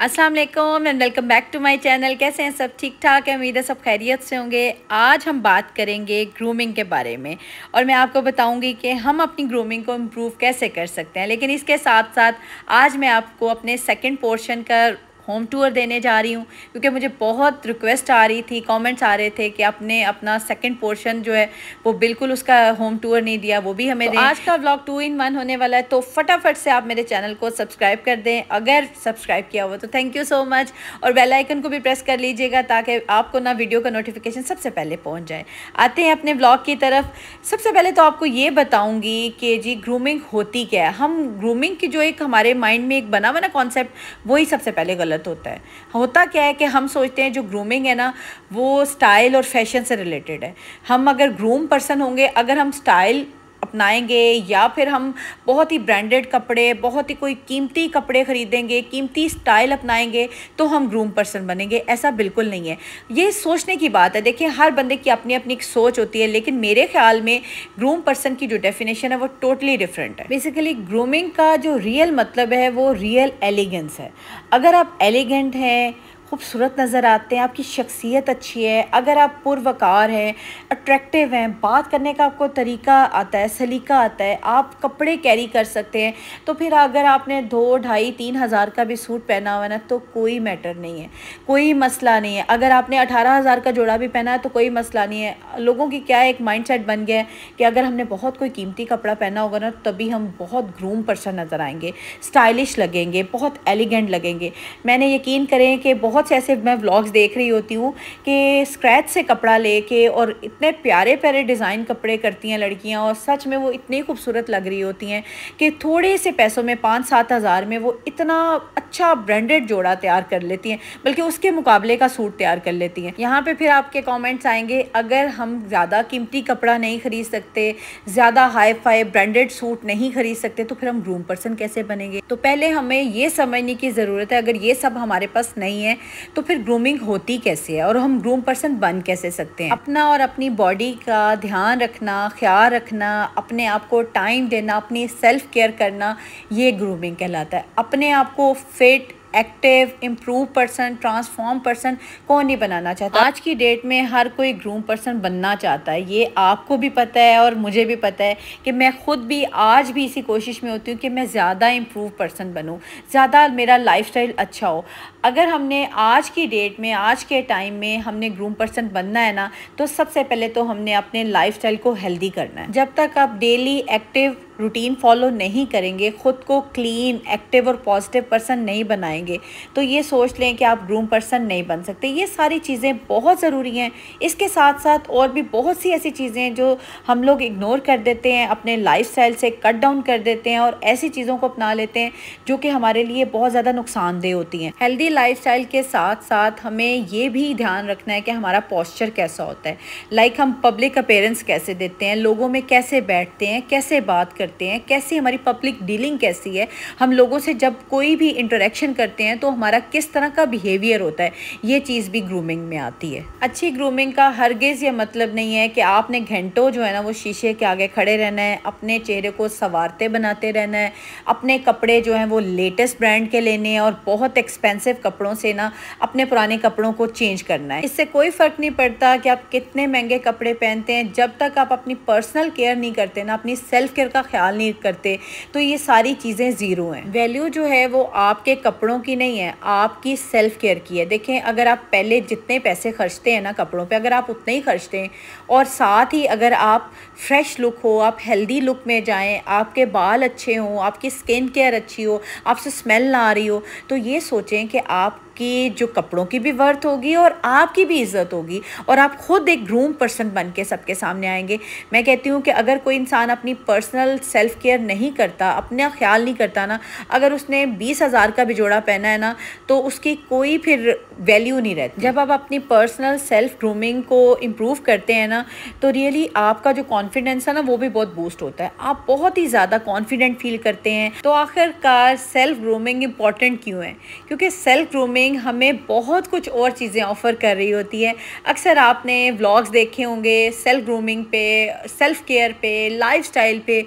अस्सलाम वालेकुम and welcome back to my channel. कैसे हैं सब? ठीक ठाक है, उम्मीद है सब खैरियत से होंगे। आज हम बात करेंगे ग्रूमिंग के बारे में और मैं आपको बताऊंगी कि हम अपनी ग्रूमिंग को इम्प्रूव कैसे कर सकते हैं। लेकिन इसके साथ साथ आज मैं आपको अपने सेकंड पोर्शन का होम टूर देने जा रही हूँ, क्योंकि मुझे बहुत रिक्वेस्ट आ रही थी, कमेंट्स आ रहे थे कि आपने अपना सेकंड पोर्शन जो है वो बिल्कुल उसका होम टूर नहीं दिया, वो भी हमें दें। आज का व्लॉग 2 in 1 होने वाला है, तो फटाफट से आप मेरे चैनल को सब्सक्राइब कर दें। अगर सब्सक्राइब किया हुआ तो थैंक यू सो मच, और बेल आइकन को भी प्रेस कर लीजिएगा ताकि आपको ना वीडियो का नोटिफिकेशन सबसे पहले पहुँच जाए। आते हैं अपने व्लॉग की तरफ। सबसे पहले तो आपको ये बताऊँगी कि जी ग्रूमिंग होती क्या है। हम ग्रूमिंग की जो एक हमारे माइंड में एक बना हुआ ना कॉन्सेप्ट, वही सबसे पहले गलत होता क्या है कि हम सोचते हैं जो ग्रूमिंग है ना वो स्टाइल और फैशन से रिलेटेड है। हम अगर ग्रूम पर्सन होंगे, अगर हम स्टाइल अपनाएंगे या फिर हम बहुत ही ब्रांडेड कपड़े, बहुत ही कोई कीमती कपड़े ख़रीदेंगे, कीमती स्टाइल अपनाएंगे, तो हम ग्रूम पर्सन बनेंगे, ऐसा बिल्कुल नहीं है। ये सोचने की बात है। देखिए, हर बंदे की अपनी अपनी एक सोच होती है, लेकिन मेरे ख्याल में ग्रूम पर्सन की जो डेफिनेशन है वो टोटली डिफरेंट है। बेसिकली ग्रूमिंग का जो रियल मतलब है वो रियल एलिगेंस है। अगर आप एलिगेंट हैं, खूबसूरत नज़र आते हैं, आपकी शख्सियत अच्छी है, अगर आप पुरवकार हैं, अट्रैक्टिव हैं, बात करने का आपको तरीका आता है, सलीका आता है, आप कपड़े कैरी कर सकते हैं, तो फिर अगर आपने 2, ढाई, 3 हज़ार का भी सूट पहना हुआ ना तो कोई मैटर नहीं है, कोई मसला नहीं है। अगर आपने 18,000 का जोड़ा भी पहना है तो कोई मसला नहीं है। लोगों की क्या एक माइंडसेट बन गया है कि अगर हमने बहुत कोई कीमती कपड़ा पहना होगा ना तभी हम बहुत ग्रूम पर्सन नज़र आएंगे, स्टाइलिश लगेंगे, बहुत एलिगेंट लगेंगे। मैंने यकीन करें कि बहुत से ऐसे मैं व्लॉग्स देख रही होती हूँ कि स्क्रैच से कपड़ा लेके और इतने प्यारे प्यारे डिज़ाइन कपड़े करती हैं लड़कियाँ, और सच में वो इतनी खूबसूरत लग रही होती हैं कि थोड़े से पैसों में 5-7 हज़ार में वो इतना अच्छा ब्रांडेड जोड़ा तैयार कर लेती हैं, बल्कि उसके मुकाबले का सूट तैयार कर लेती हैं। यहाँ पे फिर आपके कमेंट्स आएंगे, अगर हम ज़्यादा कीमती कपड़ा नहीं ख़रीद सकते, ज़्यादा हाई फाई ब्रांडेड सूट नहीं ख़रीद सकते, तो फिर हम ग्रूम पर्सन कैसे बनेंगे? तो पहले हमें ये समझने की ज़रूरत है, अगर ये सब हमारे पास नहीं है तो फिर ग्रूमिंग होती कैसे है और हम ग्रूम पर्सन बन कैसे सकते हैं। अपना और अपनी बॉडी का ध्यान रखना, ख्याल रखना, अपने आप को टाइम देना, अपनी सेल्फ केयर करना, ये ग्रूमिंग कहलाता है। अपने आप को fit, active, improve person, transform person कौन नहीं बनाना चाहता? आज की डेट में हर कोई ग्रूम पर्सन बनना चाहता है, ये आपको भी पता है और मुझे भी पता है कि मैं खुद भी आज भी इसी कोशिश में होती हूँ कि मैं ज़्यादा इम्प्रूव पर्सन बनूँ, ज़्यादा मेरा लाइफस्टाइल अच्छा हो। अगर हमने आज की डेट में, आज के टाइम में हमने ग्रूम पर्सन बनना है ना, तो सबसे पहले तो हमने अपने लाइफस्टाइल को हेल्दी करना है। जब तक आप डेली एक्टिव रूटीन फॉलो नहीं करेंगे, ख़ुद को क्लीन, एक्टिव और पॉजिटिव पर्सन नहीं बनाएंगे, तो ये सोच लें कि आप ग्रूम पर्सन नहीं बन सकते। ये सारी चीज़ें बहुत ज़रूरी हैं। इसके साथ साथ और भी बहुत सी ऐसी चीज़ें हैं जो हम लोग इग्नोर कर देते हैं, अपने लाइफस्टाइल से कट डाउन कर देते हैं और ऐसी चीज़ों को अपना लेते हैं जो कि हमारे लिए बहुत ज़्यादा नुकसानदेह होती हैं। हेल्दी लाइफस्टाइल के साथ साथ हमें ये भी ध्यान रखना है कि हमारा पोस्चर कैसा होता है। लाइक हम पब्लिक अपीयरेंस कैसे देते हैं, लोगों में कैसे बैठते हैं, कैसे बात करते हैं, कैसी हमारी पब्लिक डीलिंग कैसी है, हम लोगों से जब कोई भी इंटरेक्शन करते हैं तो हमारा किस तरह का बिहेवियर होता है, ये चीज़ भी ग्रूमिंग में आती है। अच्छी ग्रूमिंग का हरगिज़ ये मतलब नहीं है कि आपने घंटों जो है ना वो शीशे के आगे खड़े रहना है, अपने चेहरे को संवारते बनाते रहना है, अपने कपड़े जो हैं वो लेटेस्ट ब्रांड के लेने हैं और बहुत एक्सपेंसिव कपड़ों से ना अपने पुराने कपड़ों को चेंज करना है। इससे कोई फ़र्क नहीं पड़ता कि आप कितने महंगे कपड़े पहनते हैं, जब तक आप अपनी पर्सनल केयर नहीं करते ना, अपनी सेल्फ केयर का ख्याल नहीं करते, तो ये सारी चीज़ें ज़ीरो हैं। वैल्यू जो है वो आपके कपड़ों की नहीं है, आपकी सेल्फ केयर की है। देखें, अगर आप पहले जितने पैसे खर्चते हैं ना कपड़ों पे, अगर आप उतने ही खर्चते हैं और साथ ही अगर आप फ्रेश लुक हो, आप हेल्दी लुक में जाएं, आपके बाल अच्छे हों, आपकी स्किन केयर अच्छी हो, आपसे स्मेल ना आ रही हो, तो ये सोचें कि आप कि जो कपड़ों की भी वर्थ होगी और आपकी भी इज़्ज़त होगी और आप ख़ुद एक ग्रूम पर्सन बन के सबके सामने आएंगे। मैं कहती हूँ कि अगर कोई इंसान अपनी पर्सनल सेल्फ़ केयर नहीं करता, अपना ख्याल नहीं करता ना, अगर उसने 20,000 का भी जोड़ा पहना है ना तो उसकी कोई फिर वैल्यू नहीं रहती। जब आप अपनी पर्सनल सेल्फ ग्रूमिंग को इम्प्रूव करते हैं ना तो रियली आपका जो कॉन्फिडेंस है ना वो भी बहुत बूस्ट होता है, आप बहुत ही ज़्यादा कॉन्फिडेंट फील करते हैं। तो आखिरकार सेल्फ ग्रूमिंग इम्पॉर्टेंट क्यों है? क्योंकि सेल्फ ग्रूमिंग हमें बहुत कुछ और चीज़ें ऑफ़र कर रही होती है। अक्सर आपने व्लॉग्स देखे होंगे सेल्फ ग्रूमिंग पे, सेल्फ केयर पे, लाइफस्टाइल पे।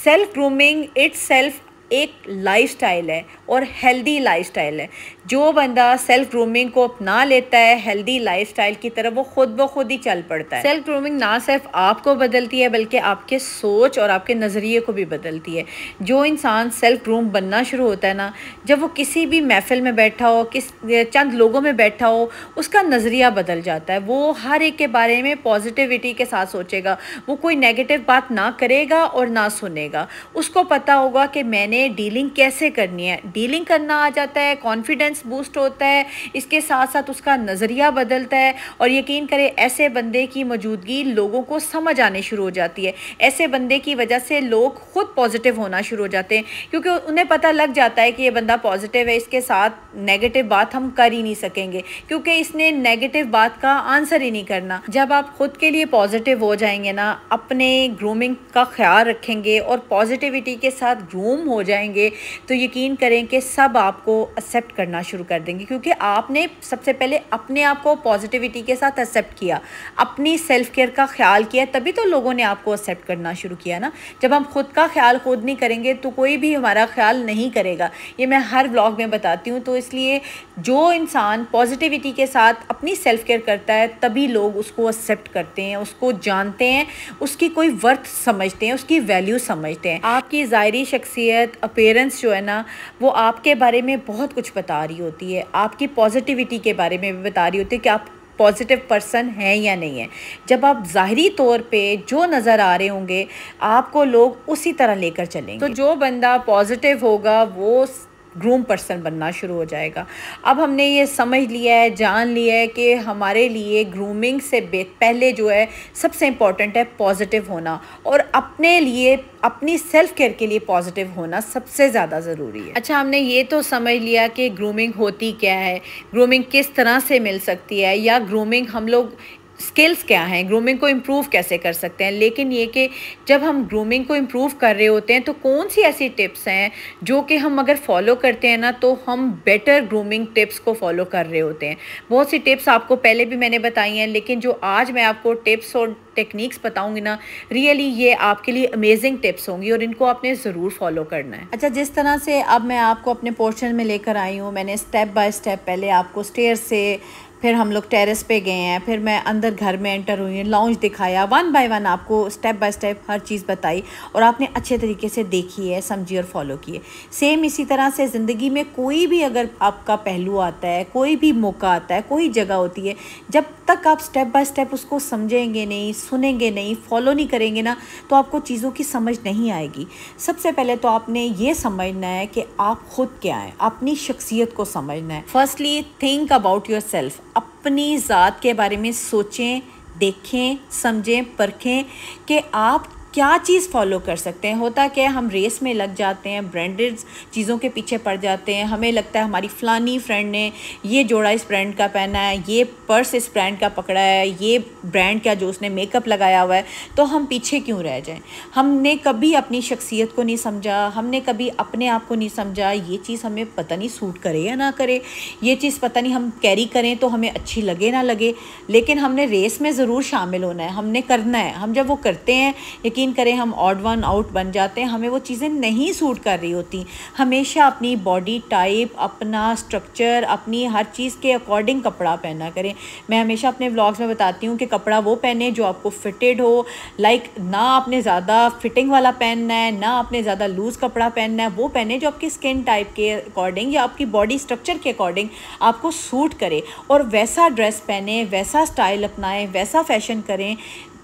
सेल्फ ग्रूमिंग इट्सेल्फ एक लाइफस्टाइल है और हेल्दी लाइफस्टाइल है। जो बंदा सेल्फ ग्रूमिंग को अपना लेता है हेल्दी लाइफस्टाइल की तरफ, वो खुद ब खुद ही चल पड़ता है। सेल्फ ग्रूमिंग ना सिर्फ आपको बदलती है बल्कि आपके सोच और आपके नज़रिए को भी बदलती है। जो इंसान सेल्फ ग्रूम बनना शुरू होता है ना, जब वो किसी भी महफिल में बैठा हो, चंद लोगों में बैठा हो, उसका नज़रिया बदल जाता है। वो हर एक के बारे में पॉजिटिविटी के साथ सोचेगा, वो कोई नेगेटिव बात ना करेगा और ना सुनेगा। उसको पता होगा कि मैंने डीलिंग कैसे करनी है, डीलिंग करना आ जाता है, कॉन्फिडेंस बूस्ट होता है, इसके साथ साथ उसका नज़रिया बदलता है। और यकीन करें, ऐसे बंदे की मौजूदगी लोगों को समझ आने शुरू हो जाती है। ऐसे बंदे की वजह से लोग खुद पॉजिटिव होना शुरू हो जाते हैं, क्योंकि उन्हें पता लग जाता है कि ये बंदा पॉजिटिव है, इसके साथ नेगेटिव बात हम कर ही नहीं सकेंगे, क्योंकि इसने नेगेटिव बात का आंसर ही नहीं करना। जब आप खुद के लिए पॉजिटिव हो जाएंगे ना, अपने ग्रूमिंग का ख्याल रखेंगे और पॉजिटिविटी के साथ ग्रूम हो जाएंगे, तो यकीन करें कि सब आपको एक्सेप्ट करना शुरू कर देंगे, क्योंकि आपने सबसे पहले अपने आप को पॉजिटिविटी के साथ एक्सेप्ट किया, अपनी सेल्फ केयर का ख्याल किया, तभी तो लोगों ने आपको एक्सेप्ट करना शुरू किया ना। जब हम खुद का ख्याल खुद नहीं करेंगे तो कोई भी हमारा ख्याल नहीं करेगा। ये मैं हर व्लॉग में बताती हूँ। तो इसलिए जो इंसान पॉजिटिविटी के साथ अपनी सेल्फ केयर करता है, तभी लोग उसको एक्सेप्ट करते हैं, उसको जानते हैं, उसकी कोई वर्थ समझते हैं, उसकी वैल्यू समझते हैं। आपकी ज़ाहिरी शख्सियत, अपीयरेंस जो है ना, वो आपके बारे में बहुत कुछ बता रही होती है, आपकी पॉजिटिविटी के बारे में भी बता रही होती है कि आप पॉजिटिव पर्सन हैं या नहीं है। जब आप ज़ाहिरी तौर पे जो नज़र आ रहे होंगे, आपको लोग उसी तरह लेकर चलेंगे। तो जो बंदा पॉजिटिव होगा वो ग्रूम पर्सन बनना शुरू हो जाएगा। अब हमने ये समझ लिया है, जान लिया है कि हमारे लिए ग्रूमिंग से पहले जो है सबसे इम्पॉर्टेंट है पॉजिटिव होना, और अपने लिए, अपनी सेल्फ केयर के लिए पॉजिटिव होना सबसे ज़्यादा ज़रूरी है। अच्छा, हमने ये तो समझ लिया कि ग्रूमिंग होती क्या है, ग्रूमिंग किस तरह से मिल सकती है, या ग्रूमिंग हम लोग स्किल्स क्या हैं, ग्रूमिंग को इम्प्रूव कैसे कर सकते हैं। लेकिन ये कि जब हम ग्रूमिंग को इम्प्रूव कर रहे होते हैं तो कौन सी ऐसी टिप्स हैं जो कि हम अगर फॉलो करते हैं ना, तो हम बेटर ग्रूमिंग टिप्स को फॉलो कर रहे होते हैं। बहुत सी टिप्स आपको पहले भी मैंने बताई हैं, लेकिन जो आज मैं आपको टिप्स और टेक्निक्स बताऊंगी ना, रियली ये आपके लिए अमेजिंग टिप्स होंगी और इनको आपने ज़रूर फॉलो करना है। अच्छा, जिस तरह से अब मैं आपको अपने पोर्शन में लेकर आई हूँ, मैंने स्टेप बाय स्टेप पहले आपको स्टेयर से, फिर हम लोग टेरेस पे गए हैं, फिर मैं अंदर घर में एंटर हुई, लाउंज दिखाया, वन बाय वन आपको स्टेप बाय स्टेप हर चीज़ बताई, और आपने अच्छे तरीके से देखी है, समझी और फॉलो किए। सेम इसी तरह से ज़िंदगी में कोई भी अगर आपका पहलू आता है, कोई भी मौका आता है, कोई जगह होती है, जब तक आप स्टेप बाय स्टेप उसको समझेंगे नहीं, सुनेंगे नहीं, फॉलो नहीं करेंगे ना, तो आपको चीज़ों की समझ नहीं आएगी। सबसे पहले तो आपने ये समझना है कि आप खुद क्या हैं, अपनी शख्सियत को समझना है। Firstly think about your self, अपनी ज़ात के बारे में सोचें, देखें, समझें, परखें कि आप क्या चीज़ फॉलो कर सकते हैं। होता क्या है, हम रेस में लग जाते हैं, ब्रांडेड चीज़ों के पीछे पड़ जाते हैं। हमें लगता है हमारी फ़लानी फ्रेंड ने ये जोड़ा इस ब्रांड का पहना है, ये पर्स इस ब्रांड का पकड़ा है, ये ब्रांड का जो उसने मेकअप लगाया हुआ है, तो हम पीछे क्यों रह जाएं। हमने कभी अपनी शख्सियत को नहीं समझा, हमने कभी अपने आप को नहीं समझा। ये चीज़ हमें पता नहीं सूट करे या ना करे, ये चीज़ पता नहीं हम कैरी करें तो हमें अच्छी लगे ना लगे, लेकिन हमने रेस में ज़रूर शामिल होना है, हमने करना है। हम जब वो करते हैं, यकीन करें हम ऑड वन आउट बन जाते हैं, हमें वो चीज़ें नहीं सूट कर रही होती। हमेशा अपनी बॉडी टाइप, अपना स्ट्रक्चर, अपनी हर चीज़ के अकॉर्डिंग कपड़ा पहना करें। मैं हमेशा अपने व्लॉग्स में बताती हूँ कि कपड़ा वो पहने जो आपको फिटेड हो, लाइक ना आपने ज़्यादा फिटिंग वाला पहनना है, ना आपने ज़्यादा लूज़ कपड़ा पहनना है, वो पहने जो आपकी स्किन टाइप के अकॉर्डिंग या आपकी बॉडी स्ट्रक्चर के अकॉर्डिंग आपको सूट करे, और वैसा ड्रेस पहने, वैसा स्टाइल अपनाएं, वैसा फैशन करें,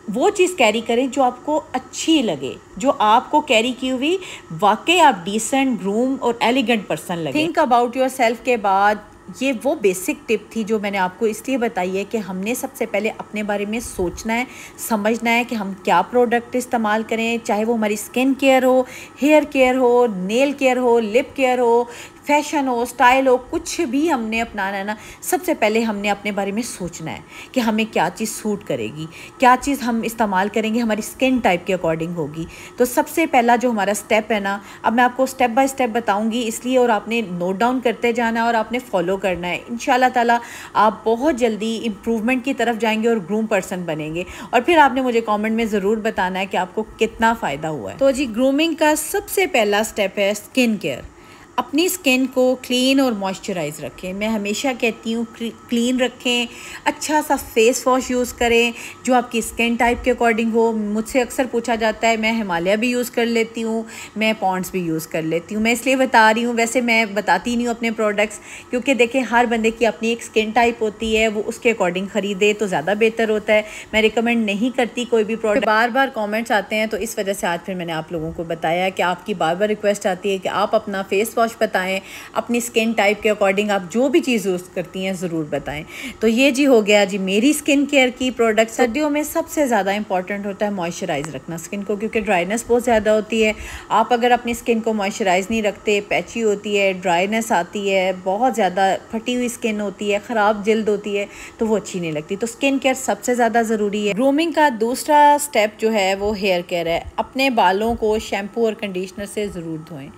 वो चीज़ कैरी करें जो आपको अच्छी लगे, जो आपको कैरी की हुई वाकई आप डिसेंट, ग्रूम और एलिगेंट पर्सन लगे। थिंक अबाउट योर सेल्फ के बाद ये वो बेसिक टिप थी जो मैंने आपको इसलिए बताई है कि हमने सबसे पहले अपने बारे में सोचना है, समझना है कि हम क्या प्रोडक्ट इस्तेमाल करें, चाहे वो हमारी स्किन केयर हो, हेयर केयर हो, नेल केयर हो, लिप केयर हो, फैशन हो, स्टाइल हो, कुछ भी हमने अपनाना है ना, सबसे पहले हमने अपने बारे में सोचना है कि हमें क्या चीज़ सूट करेगी, क्या चीज़ हम इस्तेमाल करेंगे हमारी स्किन टाइप के अकॉर्डिंग होगी। तो सबसे पहला जो हमारा स्टेप है ना, अब मैं आपको स्टेप बाय स्टेप बताऊंगी इसलिए, और आपने नोट डाउन करते जाना है और आपने फॉलो करना है। इंशाल्लाह ताला आप बहुत जल्दी इम्प्रूवमेंट की तरफ जाएंगे और ग्रूम पर्सन बनेंगे, और फिर आपने मुझे कॉमेंट में ज़रूर बताना है कि आपको कितना फ़ायदा हुआ है। तो जी, ग्रूमिंग का सबसे पहला स्टेप है स्किन केयर। अपनी स्किन को क्लीन और मॉइस्चराइज रखें। मैं हमेशा कहती हूँ क्लीन रखें, अच्छा सा फेस वॉश यूज़ करें जो आपकी स्किन टाइप के अकॉर्डिंग हो। मुझसे अक्सर पूछा जाता है, मैं हिमालय भी यूज़ कर लेती हूँ, मैं पॉन्ड्स भी यूज़ कर लेती हूँ। मैं इसलिए बता रही हूँ, वैसे मैं बताती नहीं हूँ अपने प्रोडक्ट्स, क्योंकि देखें हर बंदे की अपनी एक स्किन टाइप होती है, वो उसके अकॉर्डिंग ख़रीदे तो ज़्यादा बेहतर होता है। मैं रिकमेंड नहीं करती कोई भी प्रोडक्ट। बार बार कॉमेंट्स आते हैं, तो इस वजह से आज फिर मैंने आप लोगों को बताया कि आपकी बार बार रिक्वेस्ट आती है कि आप अपना फेस वॉश बताएं, अपनी स्किन टाइप के अकॉर्डिंग आप जो भी चीज़ यूज़ करती हैं ज़रूर बताएं। तो ये जी हो गया जी मेरी स्किन केयर की प्रोडक्ट। सर्दियों में सबसे ज़्यादा इंपॉर्टेंट होता है मॉइस्चराइज़ रखना स्किन को, क्योंकि ड्राइनेस बहुत ज़्यादा होती है। आप अगर अपनी स्किन को मॉइस्चराइज़ नहीं रखते, पैची होती है, ड्राइनेस आती है, बहुत ज़्यादा फटी हुई स्किन होती है, ख़राब जल्द होती है, तो वो अच्छी नहीं लगती। तो स्किन केयर सबसे ज़्यादा ज़रूरी है। ग्रूमिंग का दूसरा स्टेप जो है वो हेयर केयर है। अपने बालों को शैम्पू और कंडीशनर से ज़रूर धोएं।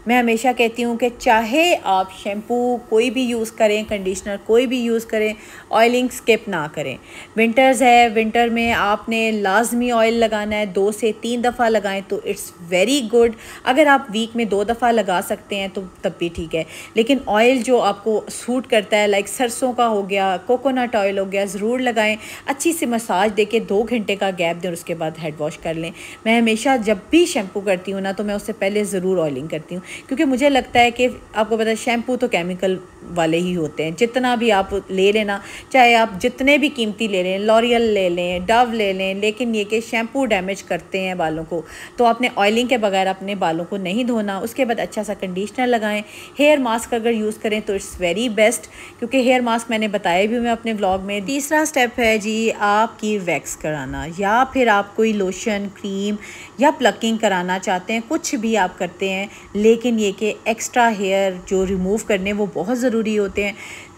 मैं हमेशा कहती हूँ कि चाहे आप शैम्पू कोई भी यूज़ करें, कंडीशनर कोई भी यूज़ करें, ऑयलिंग स्किप ना करें। विंटर्स है, विंटर में आपने लाजमी ऑयल लगाना है, 2 से 3 दफ़ा लगाएं तो इट्स वेरी गुड। अगर आप वीक में 2 दफ़ा लगा सकते हैं तो तब भी ठीक है, लेकिन ऑयल जो आपको सूट करता है, लाइक सरसों का हो गया, कोकोनट ऑयल हो गया, ज़रूर लगाएं। अच्छी सी मसाज देके 2 घंटे का गैप दें और उसके बाद हेड वॉश कर लें। मैं हमेशा जब भी शैम्पू करती हूँ ना, तो मैं उससे पहले ज़रूर ऑयलिंग करती हूँ, क्योंकि मुझे लगता है कि आपको पता है शैम्पू तो केमिकल वाले ही होते हैं। जितना भी आप ले लेना, चाहे आप जितने भी कीमती ले लें, लॉरियल ले लें, डव ले लें, लेकिन ये कि शैम्पू डैमेज करते हैं बालों को। तो आपने ऑयलिंग के बगैर अपने बालों को नहीं धोना। उसके बाद अच्छा सा कंडीशनर लगाएं। हेयर मास्क अगर यूज़ करें तो इट्स वेरी बेस्ट, क्योंकि हेयर मास्क मैंने बताया भी मैं अपने व्लॉग में। तीसरा स्टेप है जी आपकी वैक्स कराना, या फिर आप कोई लोशन, क्रीम या प्लकिंग कराना चाहते हैं, कुछ भी आप करते हैं, लेकिन ये कि एक्स्ट्रा हेयर जो रिमूव करने वो बहुत ज़रूरी होते हैं।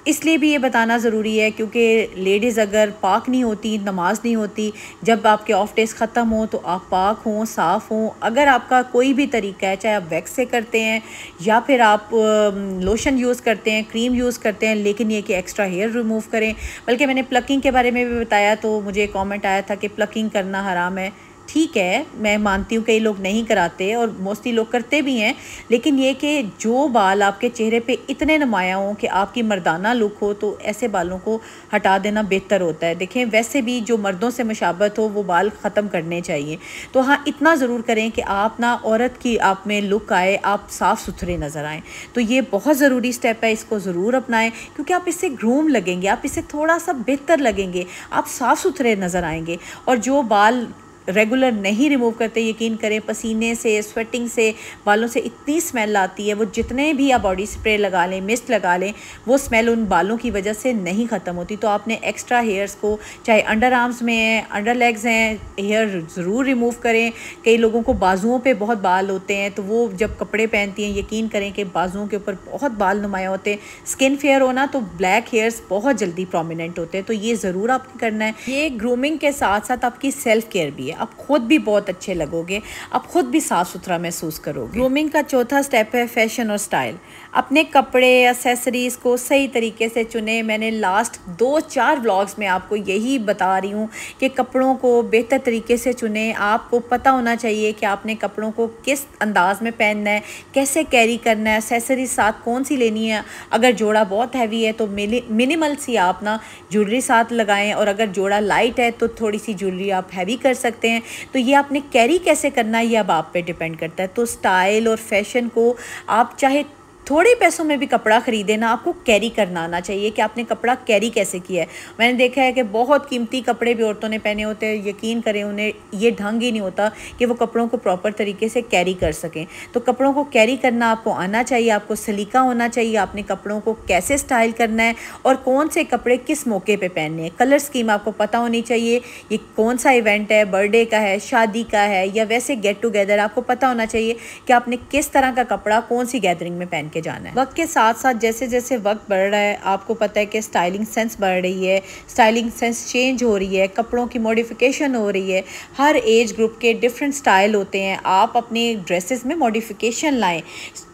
इसलिए भी ये बताना ज़रूरी है क्योंकि लेडीज़ अगर पाक नहीं होती, नमाज नहीं होती, जब आपके ऑफ डेज़ ख़त्म हो तो आप पाक हों, साफ़ हों। अगर आपका कोई भी तरीका है, चाहे आप वैक्स से करते हैं या फिर आप लोशन यूज़ करते हैं, क्रीम यूज़ करते हैं, लेकिन ये कि एक्स्ट्रा हेयर रिमूव करें। बल्कि मैंने प्लकिंग के बारे में भी बताया, तो मुझे कॉमेंट आया था कि प्लकिंग करना हराम है। ठीक है, मैं मानती हूँ कई लोग नहीं कराते और मोस्टली लोग करते भी हैं, लेकिन ये कि जो बाल आपके चेहरे पे इतने नुमायाँ हों कि आपकी मर्दाना लुक हो, तो ऐसे बालों को हटा देना बेहतर होता है। देखें, वैसे भी जो मर्दों से मुशाबत हो वो बाल ख़त्म करने चाहिए। तो हाँ, इतना ज़रूर करें कि आप ना औरत की आप में लुक आए, आप साफ़ सुथरे नज़र आएँ। तो ये बहुत ज़रूरी स्टेप है, इसको ज़रूर अपनाएं, क्योंकि आप इससे ग्रूम लगेंगे, आप इससे थोड़ा सा बेहतर लगेंगे, आप साफ़ सुथरे नज़र आएंगे। और जो बाल रेगुलर नहीं रिमूव करते, यकीन करें पसीने से, स्वेटिंग से बालों से इतनी स्मेल आती है, वो जितने भी आप बॉडी स्प्रे लगा लें, मिस्ट लगा लें, वो स्मेल उन बालों की वजह से नहीं ख़त्म होती। तो आपने एक्स्ट्रा हेयर्स को, चाहे अंडर आर्म्स में हैं, अंडर लेग्स हैं, हेयर ज़रूर रिमूव करें। कई लोगों को बाजुओं पे बहुत बाल होते हैं, तो वो जब कपड़े पहनती हैं, यकीन करें कि बाजुओं के ऊपर बहुत बाल नुमाया होते हैं। स्किन फेयर होना तो ब्लैक हेयर्स बहुत जल्दी प्रोमिनेंट होते हैं, तो ये ज़रूर आपको करना है। ये ग्रूमिंग के साथ साथ आपकी सेल्फ केयर भी है। आप खुद भी बहुत अच्छे लगोगे, आप खुद भी साफ़ सुथरा महसूस करोगे। ग्रूमिंग का चौथा स्टेप है फैशन और स्टाइल। अपने कपड़े, एक्सेसरीज़ को सही तरीके से चुने। मैंने लास्ट 2-4 व्लॉग्स में आपको यही बता रही हूँ कि कपड़ों को बेहतर तरीके से चुने। आपको पता होना चाहिए कि आपने कपड़ों को किस अंदाज में पहनना है, कैसे कैरी करना है, एक्सेसरीज साथ कौन सी लेनी है। अगर जोड़ा बहुत हैवी है तो मिनिमल सी आप ना ज्वेलरी साथ लगाएं, और अगर जोड़ा लाइट है तो थोड़ी सी ज्वेलरी आप हैवी कर सकते हैं। तो ये आपने कैरी कैसे करना है ये अब आप पे डिपेंड करता है। तो स्टाइल और फैशन को आप चाहे थोड़े पैसों में भी कपड़ा ख़रीदे ना, आपको कैरी करना आना चाहिए कि आपने कपड़ा कैरी कैसे किया है। मैंने देखा है कि बहुत कीमती कपड़े भी औरतों ने पहने होते हैं, यकीन करें उन्हें ये ढंग ही नहीं होता कि वो कपड़ों को प्रॉपर तरीके से कैरी कर सकें। तो कपड़ों को कैरी करना आपको आना चाहिए, आपको सलीका होना चाहिए, आपने कपड़ों को कैसे स्टाइल करना है और कौन से कपड़े किस मौके पर पहनने हैं। कलर स्कीम आपको पता होनी चाहिए, ये कौन सा इवेंट है, बर्थडे का है, शादी का है, या वैसे गेट टुगेदर, आपको पता होना चाहिए कि आपने किस तरह का कपड़ा कौन सी गैदरिंग में पहन जाना है। वक्त के साथ साथ जैसे जैसे वक्त बढ़ रहा है, आपको पता है कि स्टाइलिंग सेंस बढ़ रही है, स्टाइलिंग सेंस चेंज हो रही है, कपड़ों की मॉडिफिकेशन हो रही है। हर एज ग्रुप के डिफरेंट स्टाइल होते हैं। आप अपने ड्रेसेस में मॉडिफिकेशन लाएं,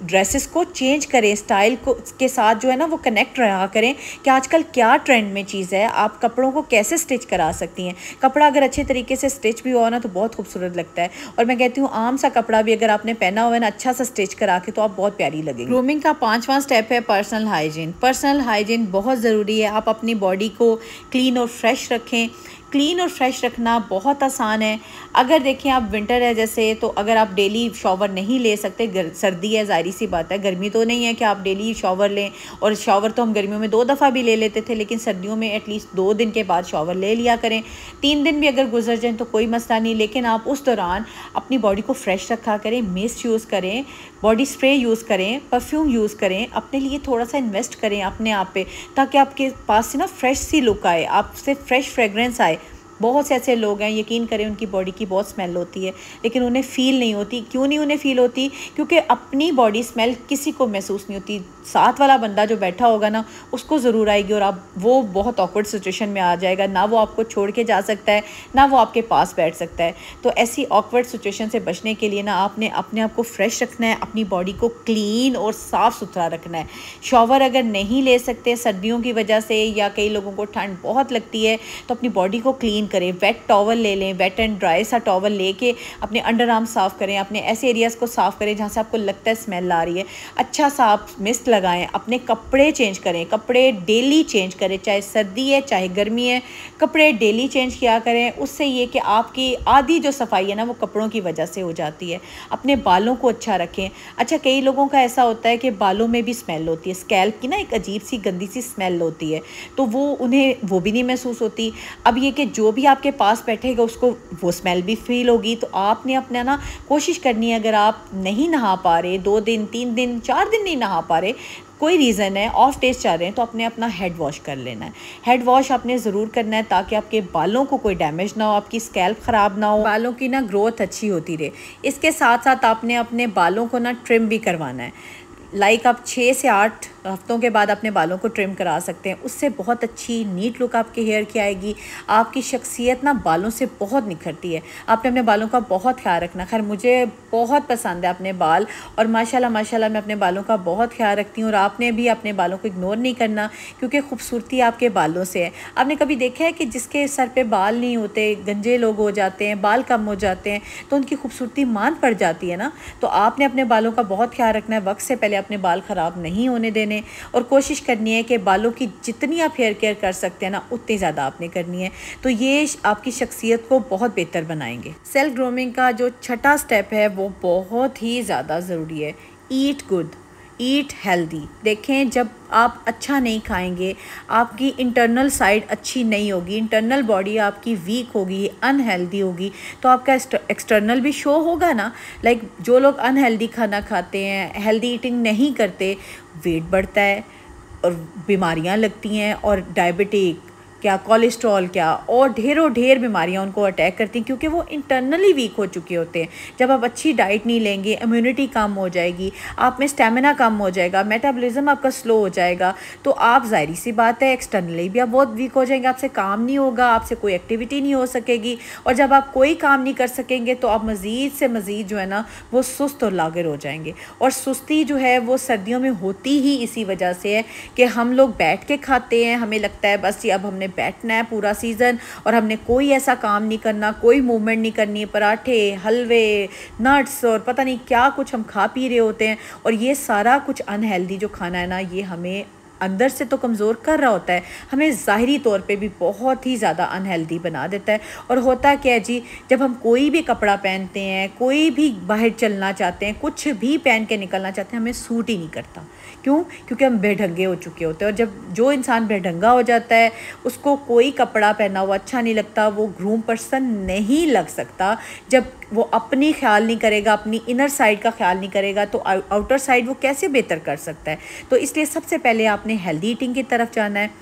ड्रेसेस को चेंज करें, स्टाइल को के साथ जो है ना वो कनेक्ट रहा करें कि आजकल क्या ट्रेंड में चीज़ है, आप कपड़ों को कैसे स्टिच करा सकती हैं। कपड़ा अगर अच्छे तरीके से स्टिच भी हो ना तो बहुत खूबसूरत लगता है। और मैं कहती हूँ आम सा कपड़ा भी अगर आपने पहना हुआ है ना अच्छा सा स्टिच करा के, तो आप बहुत प्यारी लगेगी। ग्रूमिंग ग्रूमिंग का 5वां स्टेप है पर्सनल हाइजीन। पर्सनल हाइजीन बहुत ज़रूरी है। आप अपनी बॉडी को क्लीन और फ्रेश रखें। क्लीन और फ्रेश रखना बहुत आसान है। अगर देखें आप विंटर है जैसे, तो अगर आप डेली शॉवर नहीं ले सकते, सर्दी है ज़ाहिर सी बात है, गर्मी तो नहीं है कि आप डेली शॉवर लें। और शॉवर तो हम गर्मियों में 2 दफ़ा भी ले लेते थे, लेकिन सर्दियों में एटलीस्ट 2 दिन के बाद शॉवर ले लिया करें। 3 दिन भी अगर गुजर जाएँ तो कोई मसला नहीं, लेकिन आप उस दौरान अपनी बॉडी को फ्रेश रखा करें। मिस्ट यूज़ करें, बॉडी स्प्रे यूज़ करें, परफ्यूम यूज़ करें। अपने लिए थोड़ा सा इन्वेस्ट करें अपने आप पे, ताकि आपके पास से ना फ्रेश सी लुक आए, आपसे फ्रेश फ्रेगरेंस आए। बहुत से ऐसे लोग हैं, यकीन करें, उनकी बॉडी की बहुत स्मेल होती है, लेकिन उन्हें फ़ील नहीं होती। क्यों नहीं उन्हें फ़ील होती? क्योंकि अपनी बॉडी स्मेल किसी को महसूस नहीं होती। साथ वाला बंदा जो बैठा होगा ना, उसको ज़रूर आएगी, और आप वो बहुत ऑकवर्ड सिचुएशन में आ जाएगा। ना वो आपको छोड़ के जा सकता है, ना वो आपके पास बैठ सकता है। तो ऐसी ऑकवर्ड सिचुएशन से बचने के लिए ना आपने अपने आप को फ्रेश रखना है, अपनी बॉडी को क्लीन और साफ़ सुथरा रखना है। शॉवर अगर नहीं ले सकते सर्दियों की वजह से, या कई लोगों को ठंड बहुत लगती है, तो अपनी बॉडी को क्लीन करें। वेट टॉवल ले लें, वेट एंड ड्राई सा टॉवल लेके अपने अंडर आर्म साफ़ करें, अपने ऐसे एरियाज़ को साफ़ करें जहाँ से आपको लगता है स्मेल आ रही है। अच्छा सा आप मिस्ट लगाएं, अपने कपड़े चेंज करें, कपड़े डेली चेंज करें, चाहे सर्दी है चाहे गर्मी है, कपड़े डेली चेंज किया करें। उससे ये कि आपकी आधी जो सफाई है ना, वो कपड़ों की वजह से हो जाती है। अपने बालों को अच्छा रखें। अच्छा, कई लोगों का ऐसा होता है कि बालों में भी स्मेल होती है, स्कैल्प की ना एक अजीब सी गंदी सी स्मेल होती है, तो उन्हें वो भी नहीं महसूस होती। अब ये कि जो भी आपके पास बैठेगा उसको वो स्मेल भी फील होगी। तो आपने अपना ना कोशिश करनी है, अगर आप नहीं नहा पा रहे, 2 दिन 3 दिन 4 दिन नहीं नहा पा रहे, कोई रीज़न है, ऑफ डेज चाह रहे हैं, तो अपना हेड वॉश कर लेना है। हेड वॉश आपने ज़रूर करना है, ताकि आपके बालों को कोई डैमेज ना हो, आपकी स्कैल्प ख़राब ना हो, बालों की ना ग्रोथ अच्छी होती रहे। इसके साथ साथ आपने अपने बालों को ना ट्रिम भी करवाना है। आप 6 से 8 हफ्तों के बाद अपने बालों को ट्रिम करा सकते हैं। उससे बहुत अच्छी नीट लुक आपके हेयर की आएगी। आपकी शख्सियत ना बालों से बहुत निखरती है। आपने अपने बालों का बहुत ख्याल रखना। खैर, मुझे बहुत पसंद है अपने बाल, और माशाल्लाह माशाल्लाह मैं अपने बालों का बहुत ख्याल रखती हूँ। और आपने भी अपने बालों को इग्नोर नहीं करना, क्योंकि खूबसूरती आपके बालों से है। आपने कभी देखा है कि जिसके सर पे बाल नहीं होते, गंजे लोग हो जाते हैं, बाल कम हो जाते हैं, तो उनकी खूबसूरती मांद पड़ जाती है ना। तो आपने अपने बालों का बहुत ख्याल रखना है। वक्त से पहले अपने बाल ख़राब नहीं होने देने, और कोशिश करनी है कि बालों की जितनी आप हेयर केयर कर सकते हैं ना, उतनी ज़्यादा आपने करनी है। तो ये आपकी शख्सियत को बहुत बेहतर बनाएंगे। सेल्फ ग्रूमिंग का जो 6वां स्टेप है वो बहुत ही ज़्यादा ज़रूरी है। Eat good, eat healthy. देखें, जब आप अच्छा नहीं खाएंगे, आपकी इंटरनल साइड अच्छी नहीं होगी, इंटरनल बॉडी आपकी वीक होगी, अनहेल्दी होगी, तो आपका एक्सटर्नल भी शो होगा ना। जो लोग अनहेल्दी खाना खाते हैं, हेल्दी ईटिंग नहीं करते, वेट बढ़ता है और बीमारियां लगती हैं, और डायबिटिक क्या, कोलेस्ट्रॉल क्या, और ढेर बीमारियां उनको अटैक करती हैं, क्योंकि वो इंटरनली वीक हो चुके होते हैं। जब आप अच्छी डाइट नहीं लेंगे, इम्यूनिटी कम हो जाएगी, आप में स्टेमिना कम हो जाएगा, मेटाबॉलिज्म आपका स्लो हो जाएगा, तो आप ज़ाहिर सी बात है एक्सटर्नली भी आप बहुत वीक हो जाएंगे। आपसे काम नहीं होगा, आपसे कोई एक्टिविटी नहीं हो सकेगी, और जब आप कोई काम नहीं कर सकेंगे तो आप मज़ीद से मज़ीद जो है ना, वो सुस्त और लागर हो जाएंगे। और सुस्ती जो है वो सर्दियों में होती ही इसी वजह से है कि हम लोग बैठ के खाते हैं। हमें लगता है बस अब हमने बैठना है पूरा सीज़न, और हमने कोई ऐसा काम नहीं करना, कोई मूवमेंट नहीं करनी। पराठे, हलवे, नट्स और पता नहीं क्या कुछ हम खा पी रहे होते हैं, और ये सारा कुछ अनहेल्दी जो खाना है ना, ये हमें अंदर से तो कमज़ोर कर रहा होता है, हमें ज़ाहिरी तौर पे भी बहुत ही ज़्यादा अनहेल्दी बना देता है। और होता क्या है जी, जब हम कोई भी कपड़ा पहनते हैं, कोई भी बाहर चलना चाहते हैं, कुछ भी पहन के निकलना चाहते हैं, हमें सूट ही नहीं करता। क्यों? क्योंकि हम बेढंगे हो चुके होते हैं। और जब जो इंसान बेढंगा हो जाता है, उसको कोई कपड़ा पहना हुआ अच्छा नहीं लगता, वो ग्रूम पर्सन नहीं लग सकता। जब वो अपनी ख्याल नहीं करेगा, अपनी इनर साइड का ख्याल नहीं करेगा, तो आउटर साइड वो कैसे बेहतर कर सकता है। तो इसलिए सबसे पहले आपने हेल्दी ईटिंग की तरफ जाना है।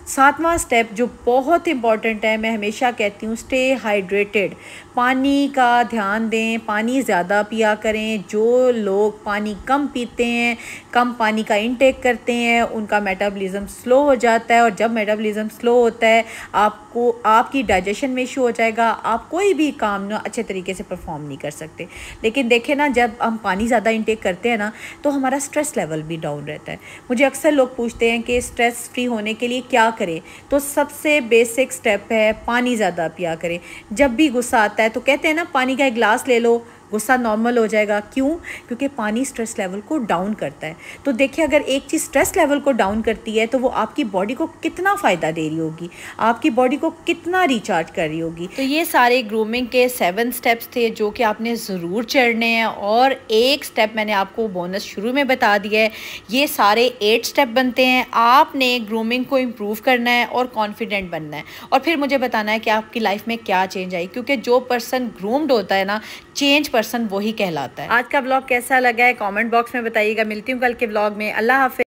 7वां स्टेप जो बहुत इंपॉर्टेंट है, मैं हमेशा कहती हूँ, स्टे हाइड्रेटेड। पानी का ध्यान दें, पानी ज़्यादा पिया करें। जो लोग पानी कम पीते हैं, कम पानी का इंटेक करते हैं, उनका मेटाबॉलिज्म स्लो हो जाता है, और जब मेटाबॉलिज्म स्लो होता है, आपकी डाइजेशन में इशू हो जाएगा, आप कोई भी काम ना अच्छे तरीके से परफॉर्म नहीं कर सकते। लेकिन देखें ना, जब हम पानी ज़्यादा इंटेक करते हैं ना, तो हमारा स्ट्रेस लेवल भी डाउन रहता है। मुझे अक्सर लोग पूछते हैं कि स्ट्रेस फ्री होने के लिए क्या करें, तो सबसे बेसिक स्टेप है पानी ज़्यादा पिया करें। जब भी गुस्सा आता है तो कहते हैं ना, पानी का एक गिलास ले लो, गुस्सा नॉर्मल हो जाएगा। क्यों? क्योंकि पानी स्ट्रेस लेवल को डाउन करता है। तो देखिए, अगर एक चीज़ स्ट्रेस लेवल को डाउन करती है तो वो आपकी बॉडी को कितना फ़ायदा दे रही होगी, आपकी बॉडी को कितना रिचार्ज कर रही होगी। तो ये सारे ग्रूमिंग के 7 स्टेप्स थे जो कि आपने ज़रूर चढ़ने हैं, और एक स्टेप मैंने आपको बोनस शुरू में बता दिया है। ये सारे 8 स्टेप बनते हैं। आपने ग्रूमिंग को इम्प्रूव करना है और कॉन्फिडेंट बनना है, और फिर मुझे बताना है कि आपकी लाइफ में क्या चेंज आई, क्योंकि जो पर्सन ग्रूम्ड होता है ना, चेंज पर्सन वही कहलाता है। आज का ब्लॉग कैसा लगा है कमेंट बॉक्स में बताइएगा। मिलती हूँ कल के ब्लॉग में। अल्लाह हाफ़िज़।